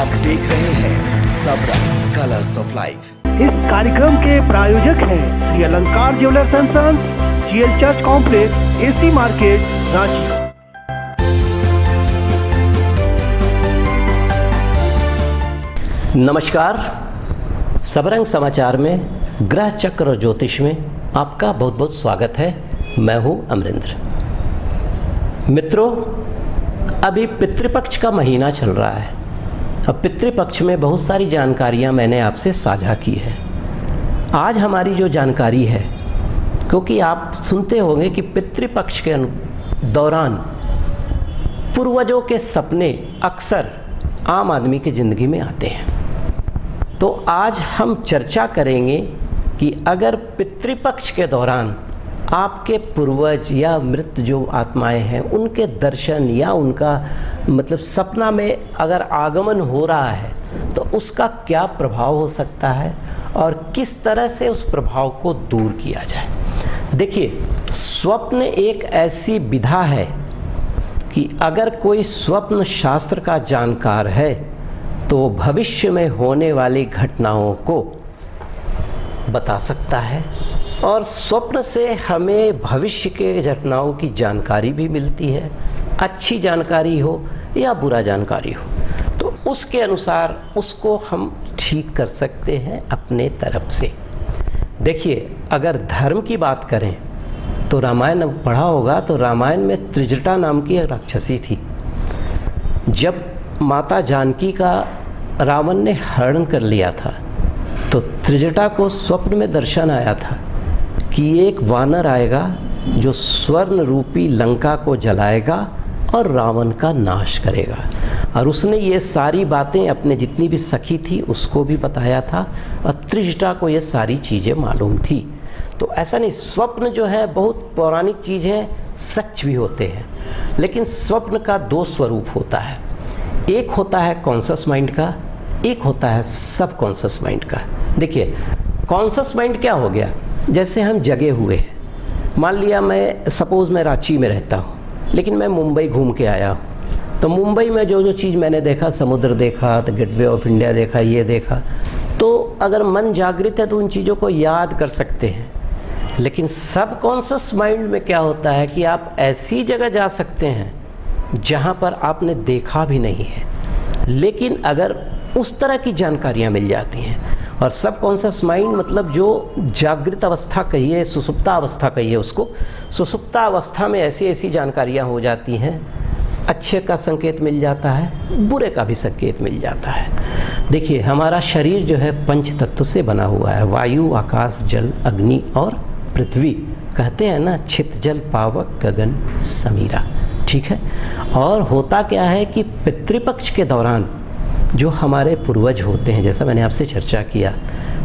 आप देख रहे हैं सबरंग कलर्स ऑफ लाइफ। इस कार्यक्रम के प्रायोजक हैं Shri Alankar jewellers and sons, GL church complex, AC market, Ranchi. नमस्कार, सबरंग समाचार में ग्रह चक्र और ज्योतिष में आपका बहुत बहुत स्वागत है। मैं हूं अमरिंद्र। मित्रों, अभी पितृपक्ष का महीना चल रहा है। अब पितृपक्ष में बहुत सारी जानकारियां मैंने आपसे साझा की है। आज हमारी जो जानकारी है, क्योंकि आप सुनते होंगे कि पितृपक्ष के दौरान पूर्वजों के सपने अक्सर आम आदमी की ज़िंदगी में आते हैं। तो आज हम चर्चा करेंगे कि अगर पितृपक्ष के दौरान आपके पूर्वज या मृत जो आत्माएं हैं उनके दर्शन या उनका मतलब सपना में अगर आगमन हो रहा है तो उसका क्या प्रभाव हो सकता है और किस तरह से उस प्रभाव को दूर किया जाए। देखिए, स्वप्न एक ऐसी विधा है कि अगर कोई स्वप्न शास्त्र का जानकार है तो भविष्य में होने वाली घटनाओं को बता सकता है और स्वप्न से हमें भविष्य के घटनाओं की जानकारी भी मिलती है। अच्छी जानकारी हो या बुरा जानकारी हो तो उसके अनुसार उसको हम ठीक कर सकते हैं अपने तरफ से। देखिए, अगर धर्म की बात करें तो रामायण पढ़ा होगा तो रामायण में त्रिजटा नाम की एक राक्षसी थी। जब माता जानकी का रावण ने हरण कर लिया था तो त्रिजटा को स्वप्न में दर्शन आया था कि एक वानर आएगा जो स्वर्ण रूपी लंका को जलाएगा और रावण का नाश करेगा। और उसने ये सारी बातें अपने जितनी भी सखी थी उसको भी बताया था और त्रिजटा को ये सारी चीज़ें मालूम थी। तो ऐसा नहीं, स्वप्न जो है बहुत पौराणिक चीज़ है, सच भी होते हैं। लेकिन स्वप्न का दो स्वरूप होता है, एक होता है कॉन्शस माइंड का, एक होता है सब कॉन्शस माइंड का। देखिए, कॉन्शस माइंड क्या हो गया, जैसे हम जगे हुए हैं। मान लिया मैं सपोज़ मैं रांची में रहता हूँ लेकिन मैं मुंबई घूम के आया हूँ, तो मुंबई में जो जो चीज़ मैंने देखा, समुद्र देखा, तो गेटवे ऑफ इंडिया देखा, ये देखा, तो अगर मन जागृत है तो उन चीज़ों को याद कर सकते हैं। लेकिन सब कॉन्शस माइंड में क्या होता है कि आप ऐसी जगह जा सकते हैं जहाँ पर आपने देखा भी नहीं है, लेकिन अगर उस तरह की जानकारियाँ मिल जाती हैं। और सब कॉन्शस माइंड मतलब जो जागृत अवस्था कहिए, सुसुप्ता अवस्था कहिए उसको, सुसुप्ता अवस्था में ऐसी ऐसी जानकारियाँ हो जाती हैं, अच्छे का संकेत मिल जाता है, बुरे का भी संकेत मिल जाता है। देखिए, हमारा शरीर जो है पंच तत्व से बना हुआ है, वायु, आकाश, जल, अग्नि और पृथ्वी। कहते हैं ना, छित जल पावक गगन समीरा, ठीक है। और होता क्या है कि पितृपक्ष के दौरान जो हमारे पूर्वज होते हैं, जैसा मैंने आपसे चर्चा किया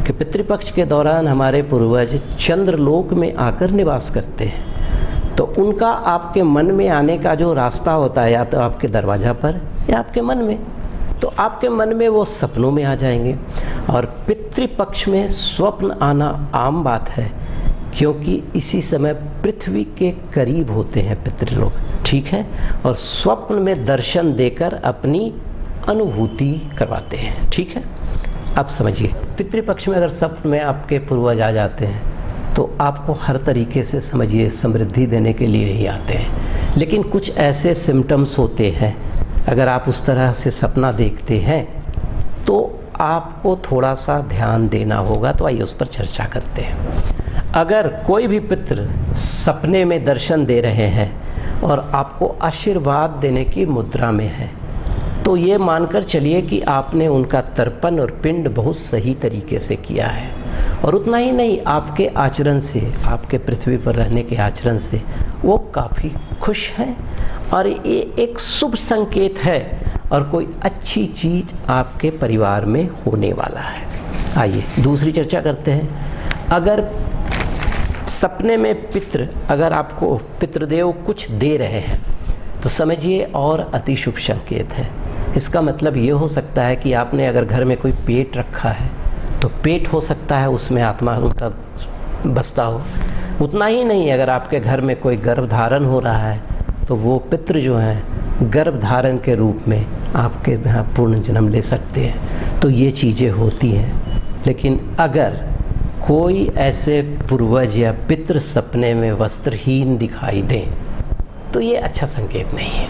कि पितृपक्ष के दौरान हमारे पूर्वज चंद्रलोक में आकर निवास करते हैं, तो उनका आपके मन में आने का जो रास्ता होता है या तो आपके दरवाज़ा पर या आपके मन में, तो आपके मन में वो सपनों में आ जाएंगे। और पितृपक्ष में स्वप्न आना आम बात है, क्योंकि इसी समय पृथ्वी के करीब होते हैं पितृलोक, ठीक है। और स्वप्न में दर्शन देकर अपनी अनुभूति करवाते हैं, ठीक है। अब समझिए, पितृपक्ष में अगर स्वप्न में आपके पूर्वज आ जाते हैं तो आपको हर तरीके से समझिए समृद्धि देने के लिए ही आते हैं। लेकिन कुछ ऐसे सिम्टम्स होते हैं, अगर आप उस तरह से सपना देखते हैं तो आपको थोड़ा सा ध्यान देना होगा। तो आइए उस पर चर्चा करते हैं। अगर कोई भी पितृ सपने में दर्शन दे रहे हैं और आपको आशीर्वाद देने की मुद्रा में है तो ये मानकर चलिए कि आपने उनका तर्पण और पिंड बहुत सही तरीके से किया है। और उतना ही नहीं, आपके आचरण से, आपके पृथ्वी पर रहने के आचरण से वो काफ़ी खुश हैं और ये एक शुभ संकेत है और कोई अच्छी चीज़ आपके परिवार में होने वाला है। आइए दूसरी चर्चा करते हैं। अगर सपने में पितृ, अगर आपको पितृदेव कुछ दे रहे हैं तो समझिए और अति शुभ संकेत है। इसका मतलब ये हो सकता है कि आपने अगर घर में कोई पेट रखा है तो पेट हो सकता है उसमें आत्मा उनका बसता हो। उतना ही नहीं, अगर आपके घर में कोई गर्भधारण हो रहा है तो वो पितृ जो हैं गर्भधारण के रूप में आपके यहाँ पूर्ण जन्म ले सकते हैं। तो ये चीज़ें होती हैं। लेकिन अगर कोई ऐसे पूर्वज या पितृ सपने में वस्त्रहीन दिखाई दें तो ये अच्छा संकेत नहीं है।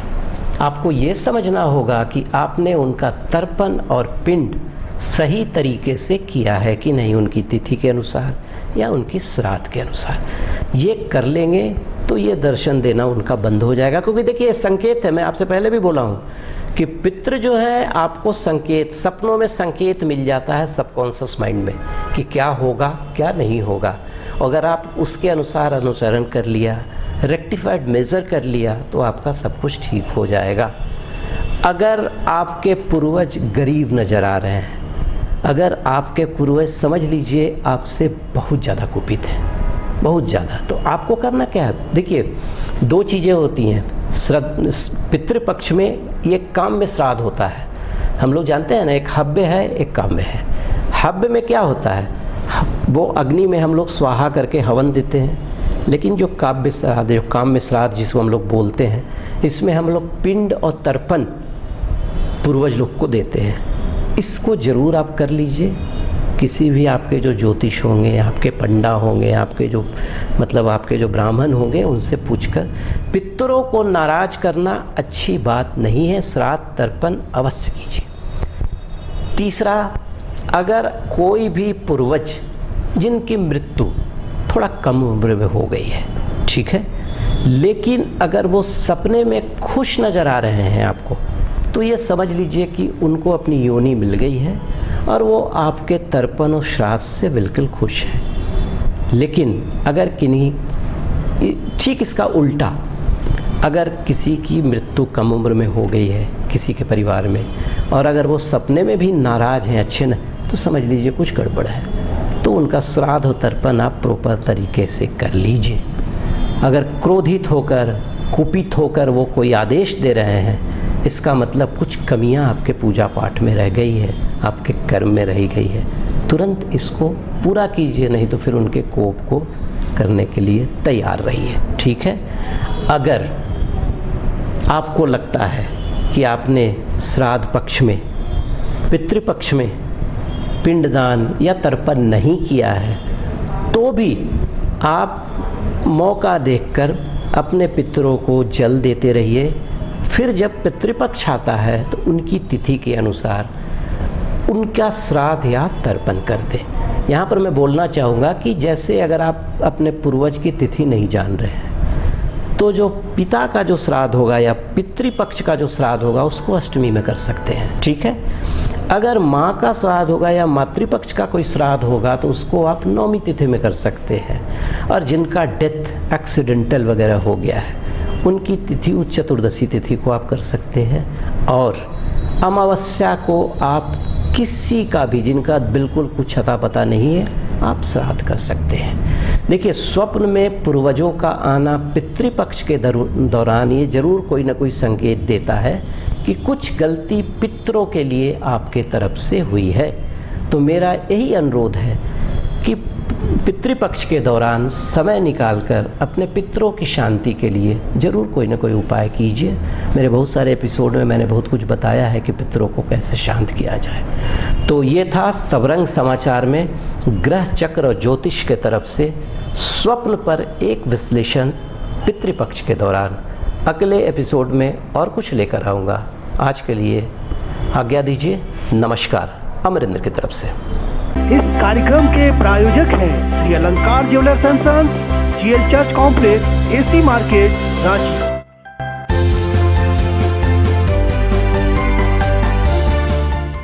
आपको ये समझना होगा कि आपने उनका तर्पण और पिंड सही तरीके से किया है कि नहीं, उनकी तिथि के अनुसार या उनकी श्राद्ध के अनुसार। ये कर लेंगे तो ये दर्शन देना उनका बंद हो जाएगा। क्योंकि देखिए संकेत है, मैं आपसे पहले भी बोला हूँ कि पितृ जो है आपको संकेत, सपनों में संकेत मिल जाता है सबकॉन्शियस माइंड में कि क्या होगा क्या नहीं होगा। अगर आप उसके अनुसार अनुसरण कर लिया, रेक्टिफाइड मेजर कर लिया तो आपका सब कुछ ठीक हो जाएगा। अगर आपके पूर्वज गरीब नज़र आ रहे हैं, अगर आपके पूर्वज समझ लीजिए आपसे बहुत ज़्यादा कुपित है, बहुत ज़्यादा, तो आपको करना क्या है? देखिए 2 चीज़ें होती हैं। पितृपक्ष में ये काम में श्राद्ध होता है, हम लोग जानते हैं ना, एक हव्य है एक काम्य है। हव्य में क्या होता है, वो अग्नि में हम लोग स्वाहा करके हवन देते हैं। लेकिन जो काव्य श्राद्ध, जो काम्य श्राद्ध जिसको हम लोग बोलते हैं, इसमें हम लोग पिंड और तर्पण पूर्वज लोग को देते हैं। इसको ज़रूर आप कर लीजिए। किसी भी आपके जो ज्योतिष होंगे, आपके पंडा होंगे, आपके जो मतलब आपके जो ब्राह्मण होंगे, उनसे पूछकर। पितरों को नाराज करना अच्छी बात नहीं है, श्राद्ध तर्पण अवश्य कीजिए। तीसरा, अगर कोई भी पूर्वज जिनकी मृत्यु थोड़ा कम उम्र में हो गई है, ठीक है, लेकिन अगर वो सपने में खुश नज़र आ रहे हैं आपको, तो ये समझ लीजिए कि उनको अपनी योनि मिल गई है और वो आपके तर्पण और श्राद्ध से बिल्कुल खुश हैं। लेकिन अगर किन्हीं, ठीक इसका उल्टा, अगर किसी की मृत्यु कम उम्र में हो गई है किसी के परिवार में, और अगर वो सपने में भी नाराज हैं, अच्छे न, तो समझ लीजिए कुछ गड़बड़ है। तो उनका श्राद्ध और तर्पण आप प्रॉपर तरीके से कर लीजिए। अगर क्रोधित होकर, कुपित होकर वो कोई आदेश दे रहे हैं, इसका मतलब कुछ कमियां आपके पूजा पाठ में रह गई है, आपके कर्म में रह गई है। तुरंत इसको पूरा कीजिए, नहीं तो फिर उनके कोप को करने के लिए तैयार रहिए, ठीक है। अगर आपको लगता है कि आपने श्राद्ध पक्ष में, पितृपक्ष में पिंडदान या तर्पण नहीं किया है, तो भी आप मौका देखकर अपने पितरों को जल देते रहिए। फिर जब पितृपक्ष आता है तो उनकी तिथि के अनुसार उनका श्राद्ध या तर्पण कर दें। यहाँ पर मैं बोलना चाहूँगा कि जैसे अगर आप अपने पूर्वज की तिथि नहीं जान रहे हैं, तो जो पिता का जो श्राद्ध होगा या पितृपक्ष का जो श्राद्ध होगा उसको अष्टमी में कर सकते हैं, ठीक है। अगर माँ का श्राद्ध होगा या मातृपक्ष का कोई श्राद्ध होगा तो उसको आप नौमी तिथि में कर सकते हैं। और जिनका डेथ एक्सीडेंटल वगैरह हो गया है, उनकी तिथि उच्च चतुर्दशी तिथि को आप कर सकते हैं। और अमावस्या को आप किसी का भी, जिनका बिल्कुल कुछ अता पता नहीं है, आप श्राद्ध कर सकते हैं। देखिए स्वप्न में पूर्वजों का आना पितृपक्ष के दौरान ये जरूर कोई ना कोई संकेत देता है कि कुछ गलती पितरों के लिए आपके तरफ से हुई है। तो मेरा यही अनुरोध है कि पितृपक्ष के दौरान समय निकालकर अपने पितरों की शांति के लिए ज़रूर कोई ना कोई उपाय कीजिए। मेरे बहुत सारे एपिसोड में मैंने बहुत कुछ बताया है कि पितरों को कैसे शांत किया जाए। तो ये था सबरंग समाचार में ग्रह चक्र और ज्योतिष के तरफ से स्वप्न पर एक विश्लेषण पितृपक्ष के दौरान। अगले एपिसोड में और कुछ लेकर आऊँगा। आज के लिए आज्ञा दीजिए। नमस्कार, अमरिंदर की तरफ से। इस कार्यक्रम के प्रायोजक हैं Shri Alankar jewellers and sons, GL church complex, AC market, Ranchi.